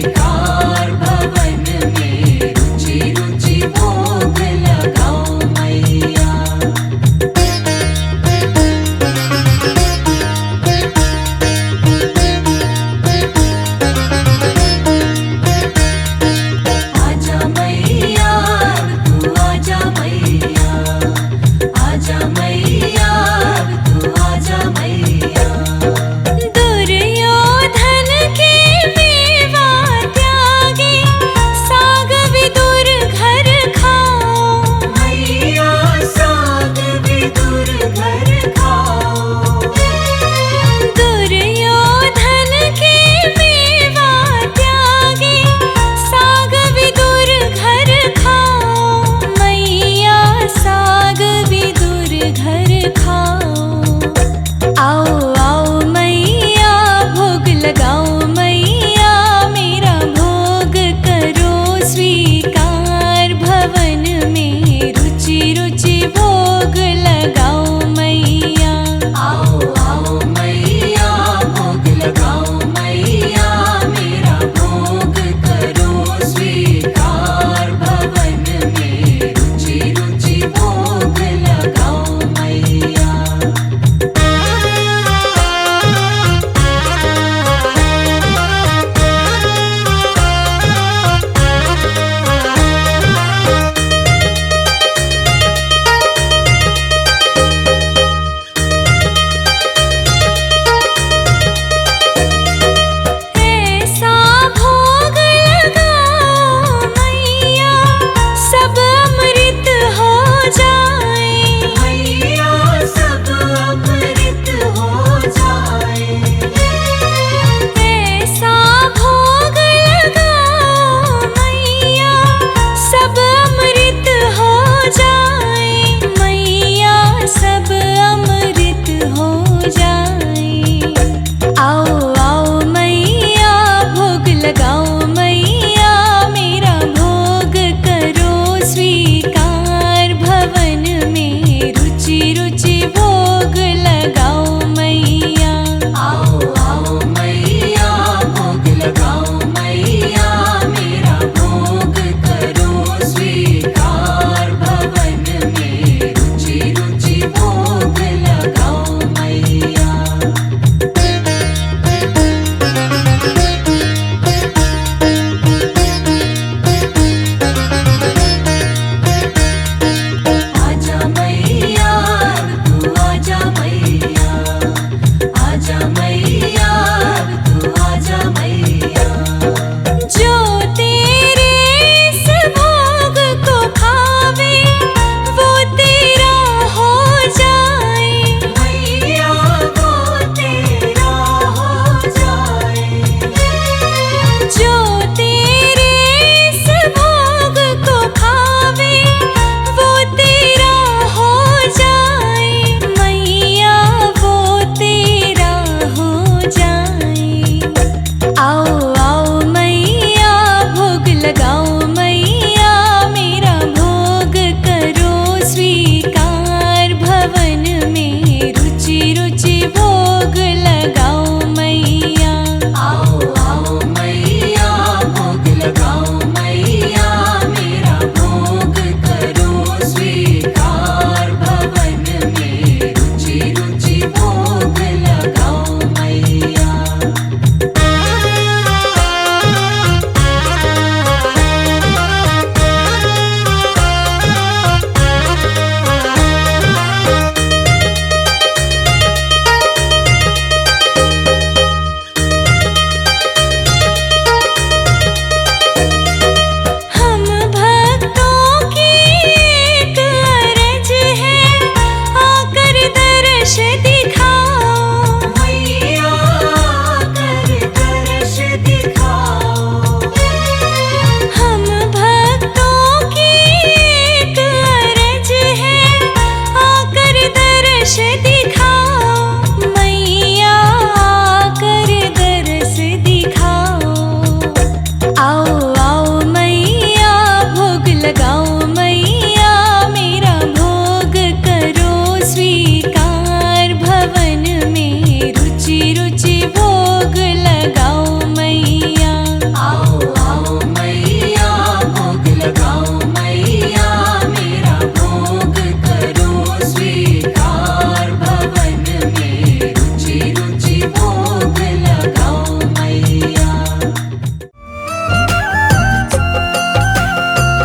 श्रृंगार भवन में रुचि रुचि भोग लगाओ मैया। आजा मैया तू आजा मैया, आजा मैया तू आजा मैया। दुर्योधन के मेवा त्याग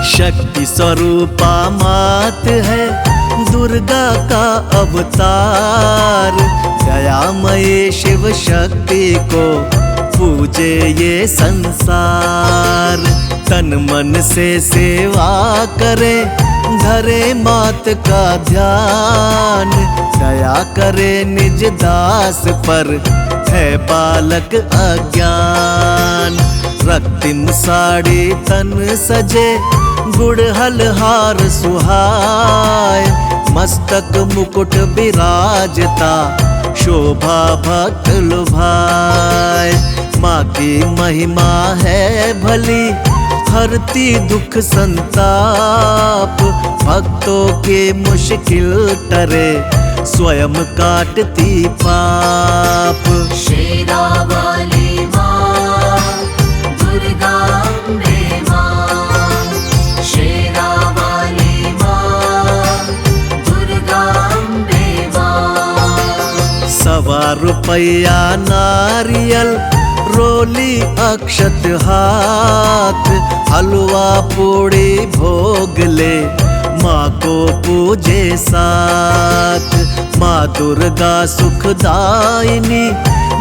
शक्ति स्वरूपा मात है दुर्गा का अवतार। दयामयी शिव शक्ति को पूजे ये संसार। तन मन से सेवा करे धरे मात का ध्यान। दया करे निज दास पर है बालक अज्ञान। रक्तिम साड़ी तन सजे गुड़हल हार सुहाय। मस्तक मुकुट विराजता शोभा भक्त लुभाए। माँ की महिमा है भली हरती दुख संताप। भक्तों के मुश्किल टरे स्वयं काटती पाप। शेरा वाली माँ दुर्गा अम्बे माँ। शेरा वाली माँ दुर्गा अम्बे माँ। 1.25 रुपया नारियल रोली अक्षत हाथ। हलवा पूड़ी भोग ले माँ को पूजे साथ। माँ दुर्गा सुखदायिनी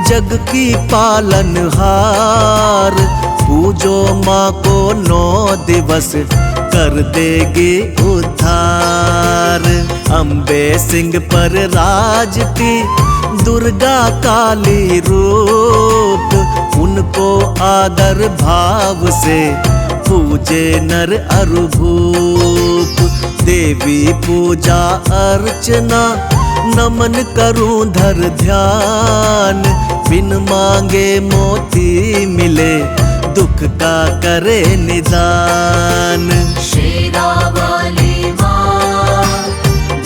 जग की पालनहार। पूजो माँ को 9 दिवस कर देगी उद्धार। अम्बे सिंह पर राजती दुर्गा काली रूप। उनको आदर भाव से पूजे नर अरु भूप। देवी पूजा अर्चना नमन करूं धर ध्यान। बिन मांगे मोती मिले दुख का करे निदान। शेरा वाली माँ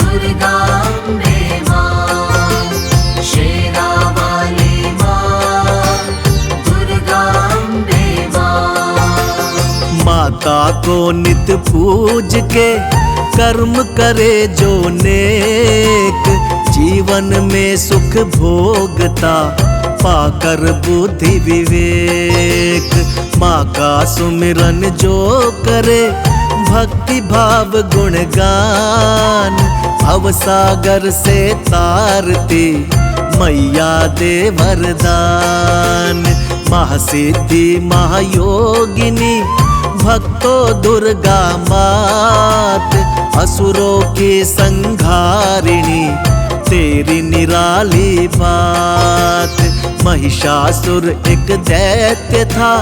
दुर्गा अम्बे माँ। शेरा वाली माँ दुर्गा अम्बे माँ। माता को नित पूज के कर्म करे जो नेक। जीवन में सुख भोगता पाकर बुद्धि विवेक। माँ का सुमिरन जो करे भक्ति भाव गुणगान। भवसागर से तारती मैया दे वरदान। महासिद्धि महायोगिनी भक्तों दुर्गा मात। असुरों की संघारिणी तेरी निराली बात। महिषासुर एक दैत्य था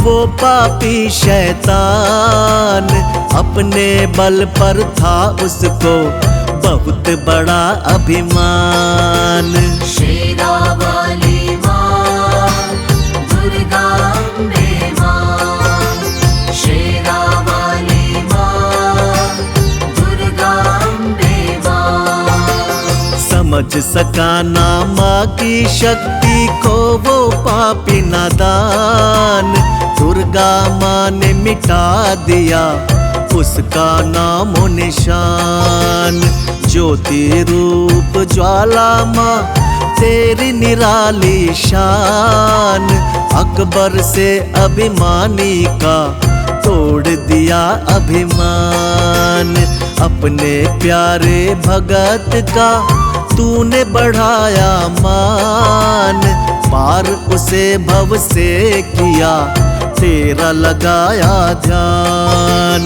वो पापी शैतान। अपने बल पर था उसको बहुत बड़ा अभिमान। शेरा वाली माँ दुर्गा अम्बे माँ। शेरा वाली माँ दुर्गा अम्बे माँ। समझ सका ना माँ की शक्ति को वो पापी नादान। दुर्गा माँ ने मिटा दिया उसका नामो निशान। ज्योति रूप ज्वाला माँ तेरी निराली शान। अकबर से अभिमानी का तोड़ दिया अभिमान। अपने प्यारे भगत का तूने बढ़ाया मान। पार उसे भव से किया तेरा लगाया ध्यान।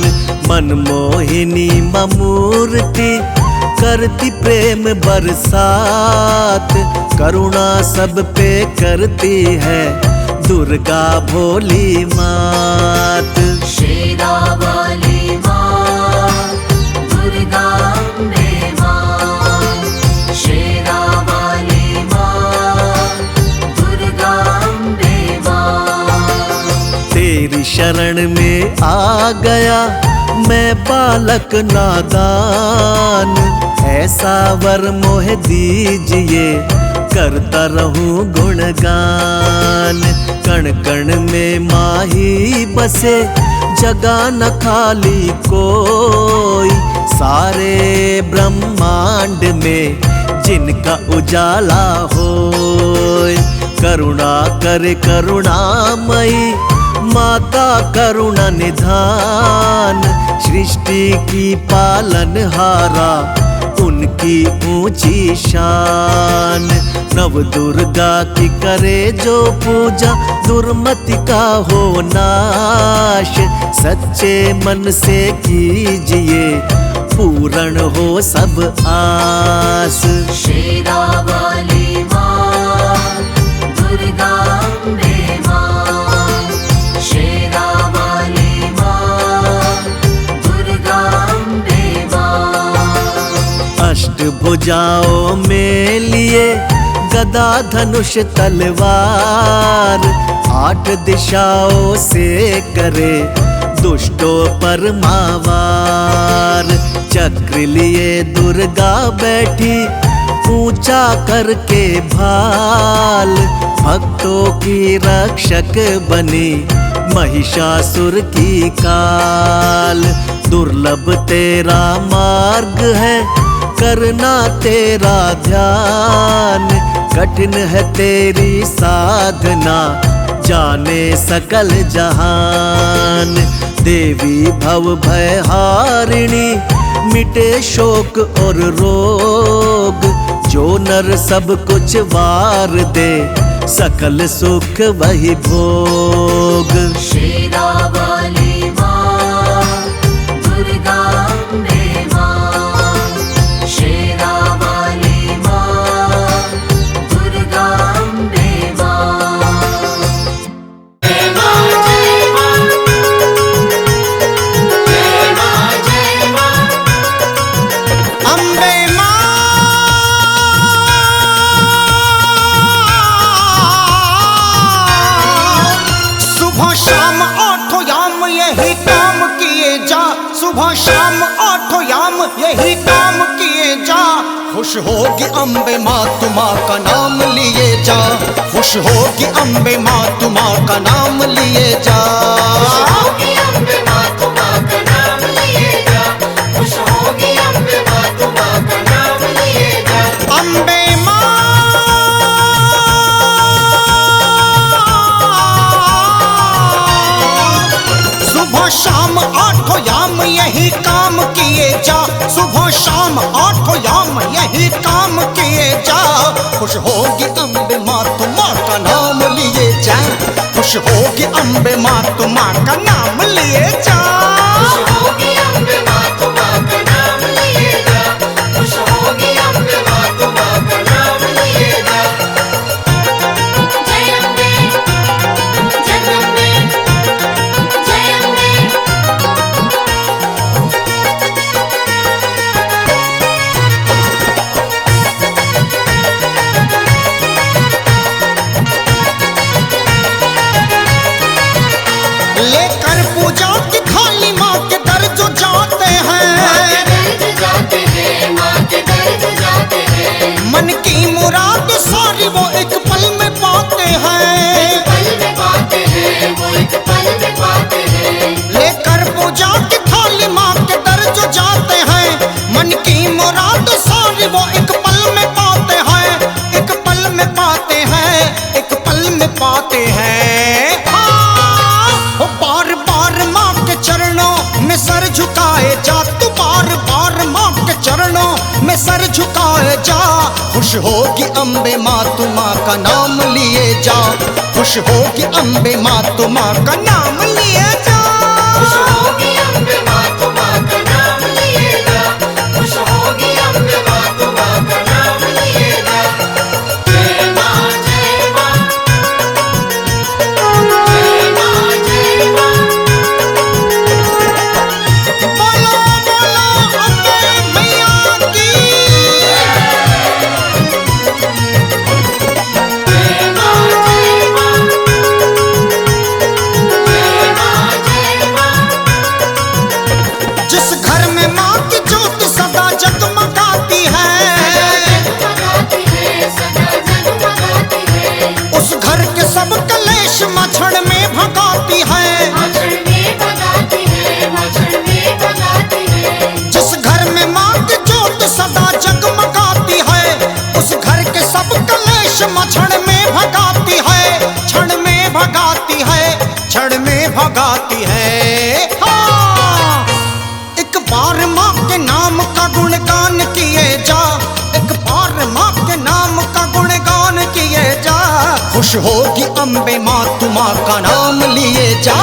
मनमोहिनी ममूर्ति करती प्रेम बरसात। करुणा सब पे करती है दुर्गा भोली मात। शेरा वाली माँ दुर्गा अम्बे माँ। शेरा वाली माँ दुर्गा अम्बे माँ। तेरी शरण में आ गया मैं बालक नादान। ऐसा वर मोह दीजिए करता रहूं गुणगान। कण कण में माही बसे जगह न खाली कोई। सारे ब्रह्मांड में जिनका उजाला होए। करुणा करे करुणामयी माता करुणा निधान, सृष्टि की पालनहारा, उनकी ऊंची शान। नव दुर्गा की करे जो पूजा, दुर्मति का हो नाश। सच्चे मन से कीजिए, पूर्ण हो सब आस। शेरा वाली माँ, दुर्गा अम्बे माँ। शेरा वाली माँ, दुर्गा अम्बे माँ। अष्टभुजाओं में लिए गदा धनुष तलवार, 8 दिशाओं से करे दुष्टों पर मावार। चक्र लिए दुर्गा बैठी, ऊंचा करके भाल। भक्तों की रक्षक बनी, महिषासुर की काल। दुर्लभ तेरा मार्ग है, करना तेरा ध्यान। कठिन है तेरी साधना, जाने सकल जहान। देवी भव भय हारिणी, मिटे शोक और रोग। जो नर सब कुछ वार दे, सकल सुख वही भोग। शेरा वाली माँ, दुर्गा अम्बे माँ। शेरा वाली माँ, दुर्गा अम्बे माँ। जय माँ जय माँ, जय माँ जय माँ। अम्बे माँ, सुबह शाम आठों याम यही काम किए जा। सुबह शाम आठों याम यही काम किए जा। खुश होगी अम्बे माँ तुम माँ का नाम लिए जा। खुश होगी अम्बे माँ तुम माँ का नाम लिए जा। खुश होगी अम्बे माँ तुम माँ का नाम लिए जा। खुश होगी अम्बे माँ तुम माँ का नाम लिए जा। अम्बे माँ, सुबह शाम आठों याम यही काम किए जा। सुबह शाम आठों याम यही काम किए जा। खुश होगी अम्बे माँ तुम माँ का नाम लिए जा। खुश होगी अम्बे माँ तुम माँ का नाम लिए जा। खुश होगी अम्बे माँ तुम माँ का नाम लिए जा। खुश होगी अम्बे माँ तुम माँ का नाम लिए जा। जय अम्बे, जगदम्बे, जय अम्बे। लेकर पूजा की थाली माँ के दर जो जाते हैं, जाते हैं, माँ के दर्द जाते हैं। मन की मुराद सारी वो एक पल में पाते हैं। पल में पाते हैं, वो एक पल में पाते हैं। लेकर पूजा की थाली माँ के दर जो जाते हैं, मन की मुराद सारी वो एक पल में पाते हैं। एक पल में पाते हैं, एक पल में पाते हैं। हाँ, बार बार माँ के चरणों में सर झुकाए जा। तू बार बार माँ के चरणों में सर झुकाए जा। खुश होगी अम्बे माँ तू माँ का नाम लिए जा। खुश होगी अम्बे माँ तू माँ का नाम लिए जा। खुश होगी अम्बे माँ तुम माँ का नाम लिए जा। खुश होगी अम्बे माँ तुम माँ का नाम लिए जा। जय माँ जय माँ, जय माँ जय माँ। बोलो बोलो अम्बे मैया की। जय माँ जय माँ, जय माँ जय माँ। जिस घर में माँ की ज्योत सदा जगमगाती है, जगमगाती है, सदा जगमगाती है। उस घर के सब कलेश मछड़ में भगाती है। मछड़ में भगाती है, मछड़ में भगाती है। जिस घर में माँ की ज्योत सदा जगमगाती है, उस घर के सब कलेश मछड़ में भगाती है। क्षण में भगाती है, क्षण में खुश होगी अम्बे माँ तुम माँ का नाम लिए जा,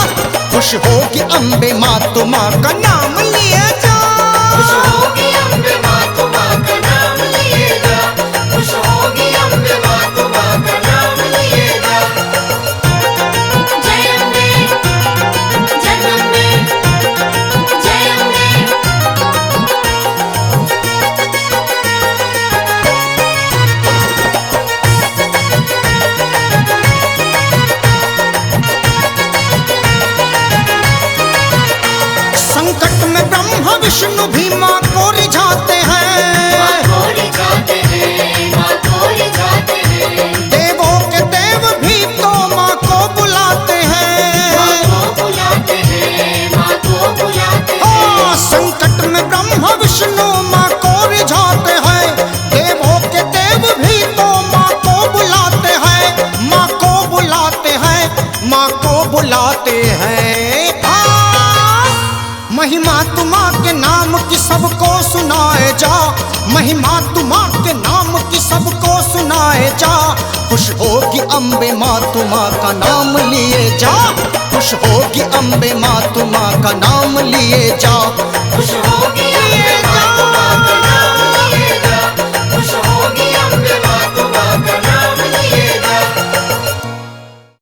खुश होगी अम्बे माँ तुम माँ का नाम लिए जा। खुश होगी अम्बे माँ तुम माँ का नाम लिए जा, खुश होगी अम्बे माँ तुम माँ का नाम लिए जा। जय अम्बे, जगदम्बे, जय अम्बे। संकट में ब्रह्मा विष्णु भी माँ को रिझाते माँ हैं, को रिझाते हैं, माँ को रिझाते हैं। देवों के देव भी तो माँ को बुलाते माँ हैं। को बुलाते हैं, माँ को बुलाते हैं। हाँ, संकट में ब्रह्मा विष्णु माँ को रिझाते हैं, देवों के देव भी तो माँ को बुलाते हैं, माँ को बुलाते हैं, माँ को बुलाते हैं। महिमा तुम्हा के नाम की सबको सुनाए जा, महिमा तुम्हा के नाम की सबको सुनाए जा। खुश होगी अम्बे माँ तुम्हा का नाम लिए जा, खुश होगी अम्बे माँ तुम्हा का नाम लिए जा।